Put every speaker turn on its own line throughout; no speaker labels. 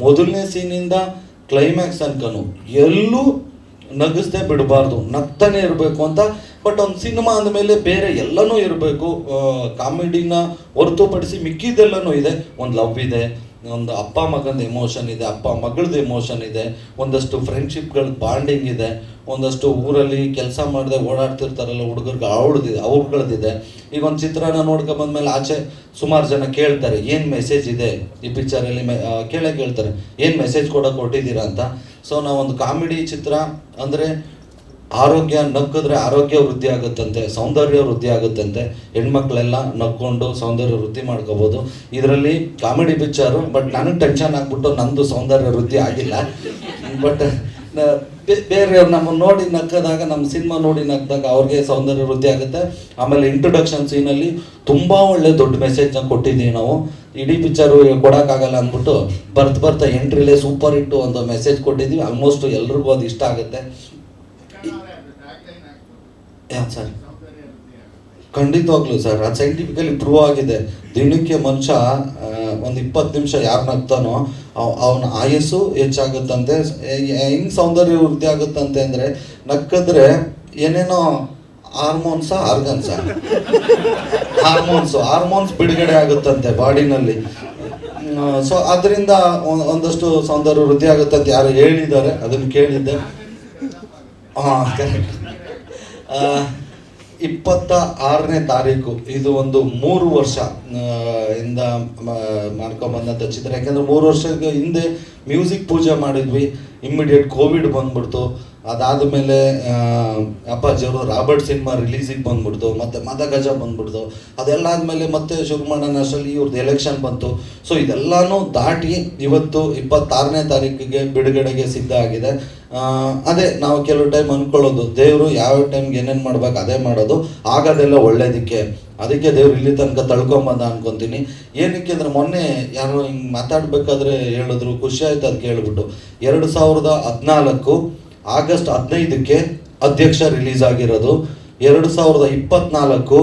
ಮೊದಲನೇ ಸೀನಿಂದ ಕ್ಲೈಮ್ಯಾಕ್ಸ್ ತನಕನೂ ಎಲ್ಲೂ ನಗಿಸ್ದೇ ಬಿಡಬಾರ್ದು, ನಗ್ತಾನೆ ಇರಬೇಕು ಅಂತ. ಬಟ್ ಒಂದು ಸಿನಿಮಾ ಅಂದಮೇಲೆ ಬೇರೆ ಎಲ್ಲನೂ ಇರಬೇಕು, ಕಾಮಿಡಿನ ಹೊರತುಪಡಿಸಿ ಮಿಕ್ಕಿದೆಲ್ಲನೂ ಇದೆ. ಒಂದು ಲವ್ ಇದೆ, ಒಂದು ಅಪ್ಪ ಮಗಂದು ಎಮೋಷನ್ ಇದೆ, ಅಪ್ಪ ಮಗಳದ್ದು ಎಮೋಷನ್ ಇದೆ, ಒಂದಷ್ಟು ಫ್ರೆಂಡ್ಶಿಪ್ಗಳ ಬಾಂಡಿಂಗ್ ಇದೆ, ಒಂದಷ್ಟು ಊರಲ್ಲಿ ಕೆಲಸ ಮಾಡದೆ ಓಡಾಡ್ತಿರ್ತಾರಲ್ಲ ಹುಡುಗರಿಗೆ ಅವ್ರಗಳದ್ದಿದೆ. ಈಗ ಒಂದು ಚಿತ್ರನ ನೋಡ್ಕೊಂಬಂದ್ಮೇಲೆ ಆಚೆ ಸುಮಾರು ಜನ ಕೇಳ್ತಾರೆ ಏನು ಮೆಸೇಜ್ ಇದೆ ಈ ಪಿಕ್ಚರಲ್ಲಿ, ಕೇಳ್ತಾರೆ ಏನು ಮೆಸೇಜ್ ಕೊಟ್ಟಿದ್ದೀರಾ ಅಂತ. ಸೊ ನಾವೊಂದು ಕಾಮಿಡಿ ಚಿತ್ರ ಅಂದರೆ ಆರೋಗ್ಯ, ನಕ್ಕಿದ್ರೆ ಆರೋಗ್ಯ ವೃದ್ಧಿ ಆಗುತ್ತಂತೆ, ಸೌಂದರ್ಯ ವೃದ್ಧಿ ಆಗುತ್ತಂತೆ, ಹೆಣ್ಮಕ್ಳೆಲ್ಲ ನಕ್ಕೊಂಡು ಸೌಂದರ್ಯ ವೃದ್ಧಿ ಮಾಡ್ಕೋಬೋದು. ಇದರಲ್ಲಿ ಕಾಮಿಡಿ ಪಿಕ್ಚರು, ಬಟ್ ನನಗೆ ಟೆನ್ಷನ್ ಆಗ್ಬಿಟ್ಟು ನಂದು ಸೌಂದರ್ಯ ವೃದ್ಧಿ ಆಗಿಲ್ಲ. ಬಟ್ ಬೇರೆಯವ್ರು ನಮ್ಮನ್ನು ನೋಡಿ ನಕ್ಕದಾಗ, ನಮ್ಮ ಸಿನಿಮಾ ನೋಡಿ ನಕ್ಕಿದಾಗ ಅವ್ರಿಗೆ ಸೌಂದರ್ಯ ವೃದ್ಧಿ ಆಗುತ್ತೆ. ಆಮೇಲೆ ಇಂಟ್ರೊಡಕ್ಷನ್ ಸೀನಲ್ಲಿ ತುಂಬ ಒಳ್ಳೆ ದೊಡ್ಡ ಮೆಸೇಜ್ನ ಕೊಟ್ಟಿದ್ದೀವಿ ನಾವು. ಇಡೀ ಪಿಕ್ಚರು ಕೊಡೋಕ್ಕಾಗಲ್ಲ ಅಂದ್ಬಿಟ್ಟು ಬರ್ತಾ ಎಂಟ್ರಿಲೇ ಸೂಪರ್ ಹಿಟ್ಟು ಒಂದು ಮೆಸೇಜ್ ಕೊಟ್ಟಿದ್ದೀವಿ. ಆಲ್ಮೋಸ್ಟ್ ಎಲ್ರಿಗೂ ಅದು ಇಷ್ಟ ಆಗುತ್ತೆ. ಸರ್ ಖಂಡಿತವಾಗ್ಲೂ ಸರ್, ಅದು ಸೈಂಟಿಫಿಕಲಿ ಪ್ರೂವ್ ಆಗಿದೆ. ದಿನಕ್ಕೆ ಮನುಷ್ಯ ಒಂದು 20 ನಿಮಿಷ ಯಾರು ನಗ್ತಾನೋ ಅವನ ಆಯಸ್ಸು ಹೆಚ್ಚಾಗುತ್ತಂತೆ. ಹೆಂಗೆ ಸೌಂದರ್ಯ ವೃದ್ಧಿ ಆಗುತ್ತಂತೆ ಅಂದರೆ, ನಕ್ಕಿದ್ರೆ ಏನೇನೋ ಹಾರ್ಮೋನ್ಸ್ ಬಿಡುಗಡೆ ಆಗುತ್ತಂತೆ ಬಾಡಿನಲ್ಲಿ. ಸೊ ಅದರಿಂದ ಒಂದಷ್ಟು ಸೌಂದರ್ಯ ವೃದ್ಧಿ ಆಗುತ್ತಂತೆ ಯಾರು ಹೇಳಿದ್ದಾರೆ, ಅದನ್ನು ಕೇಳಿದ್ದೆ. ಹಾಂ, ಕರೆಕ್ಟ್. 26ನೇ ತಾರೀಕು ಇದು ಒಂದು 3 ವರ್ಷ ಇಂದ ಮಾಡ್ಕೊಂಬಂದಂಥ ಚಿತ್ರ. ಯಾಕೆಂದರೆ 3 ವರ್ಷದ ಹಿಂದೆ ಮ್ಯೂಸಿಕ್ ಪೂಜೆ ಮಾಡಿದ್ವಿ, ಇಮ್ಮಿಡಿಯೇಟ್ ಕೋವಿಡ್ ಬಂದ್ಬಿಡ್ತು. ಅದಾದಮೇಲೆ ಅಪ್ಪಾಜಿಯವರು ರಾಬರ್ಟ್ ಸಿನಿಮಾ ರಿಲೀಸಿಗೆ ಬಂದ್ಬಿಡ್ತು, ಮತ್ತು ಮದಗಜ ಬಂದ್ಬಿಡ್ತು. ಅದೆಲ್ಲ ಆದಮೇಲೆ ಮತ್ತೆ ಶುರು ಮಾಡೋಣ ಅಷ್ಟರಲ್ಲಿ ಇವ್ರದ್ದು ಎಲೆಕ್ಷನ್ ಬಂತು. ಸೊ ಇದೆಲ್ಲನೂ ದಾಟಿ ಇವತ್ತು 26ನೇ ತಾರೀಕಿಗೆ ಬಿಡುಗಡೆಗೆ ಸಿದ್ಧ ಆಗಿದೆ. ಅದೇ ನಾವು ಕೆಲವು ಟೈಮ್ ಅಂದ್ಕೊಳ್ಳೋದು, ದೇವರು ಯಾವ ಟೈಮ್ಗೆ ಏನೇನು ಮಾಡ್ಬೇಕು ಅದೇ ಮಾಡೋದು, ಆಗೋದೆಲ್ಲ ಒಳ್ಳೇದಕ್ಕೆ. ಅದಕ್ಕೆ ದೇವ್ರು ಇಲ್ಲಿ ತನಕ ತಳ್ಕೊಂಬಂದ ಅನ್ಕೊತೀನಿ. ಏನಕ್ಕೆ ಅಂದರೆ, ಮೊನ್ನೆ ಯಾರೋ ಹಿಂಗೆ ಮಾತಾಡಬೇಕಾದ್ರೆ ಹೇಳಿದ್ರು, ಖುಷಿ ಆಯ್ತು ಅದು ಕೇಳಿಬಿಟ್ಟು. 2014 ಆಗಸ್ಟ್ 15ಕ್ಕೆ ಅಧ್ಯಕ್ಷ ರಿಲೀಸ್ ಆಗಿರೋದು. 2024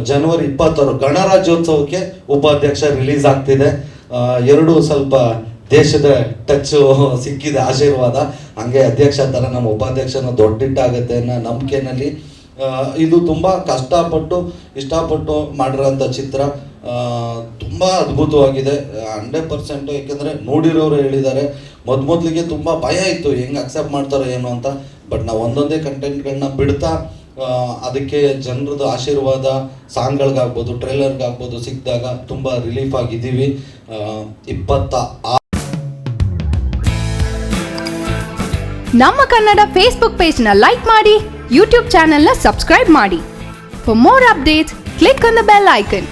ಜನವರಿ 26 ಗಣರಾಜ್ಯೋತ್ಸವಕ್ಕೆ ಉಪಾಧ್ಯಕ್ಷ ರಿಲೀಸ್ ಆಗ್ತಿದೆ. ಎರಡು ಸ್ವಲ್ಪ ದೇಶದ ಟಚ್ಚು ಸಿಕ್ಕಿದೆ, ಆಶೀರ್ವಾದ. ಹಂಗೆ ಅಧ್ಯಕ್ಷ ಥರ ನಮ್ಮ ಉಪಾಧ್ಯಕ್ಷನ ದೊಡ್ಡಿಟ್ಟಾಗುತ್ತೆ ಅನ್ನೋ ನಂಬಿಕೆನಲ್ಲಿ ಇದು ತುಂಬ ಇಷ್ಟಪಟ್ಟು ಮಾಡಿರೋಂಥ ಚಿತ್ರ. ತುಂಬ ಅದ್ಭುತವಾಗಿದೆ 100%. ಏಕೆಂದರೆ ನೋಡಿರೋರು ಹೇಳಿದ್ದಾರೆ, ಮೊದಲಿಗೆ ತುಂಬ ಭಯ ಇತ್ತು ಹೆಂಗೆ ಅಕ್ಸೆಪ್ಟ್ ಮಾಡ್ತಾರೋ ಏನೋ ಅಂತ. ಬಟ್ ನಾವು ಒಂದೊಂದೇ ಕಂಟೆಂಟ್ಗಳನ್ನ ಬಿಡ್ತಾ ಅದಕ್ಕೆ ಜನರದ್ದು ಆಶೀರ್ವಾದ ಸಾಂಗ್ಗಳಿಗಾಗ್ಬೋದು, ಟ್ರೈಲರ್ಗಾಗ್ಬೋದು ಸಿಕ್ಕಿದಾಗ ತುಂಬ ರಿಲೀಫ್ ಆಗಿದ್ದೀವಿ. 26
ನಮ್ಮ ಕನ್ನಡ ಫೇಸ್ಬುಕ್ ಪೇಜ್ನ ಲೈಕ್ ಮಾಡಿ, ಯೂಟ್ಯೂಬ್ ಚಾನೆಲ್ನ ಸಬ್ಸ್ಕ್ರೈಬ್ ಮಾಡಿ. For more updates click on the bell icon.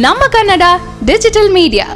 ನಮ್ಮ ಕನ್ನಡ ಡಿಜಿಟಲ್ ಮೀಡಿಯಾ.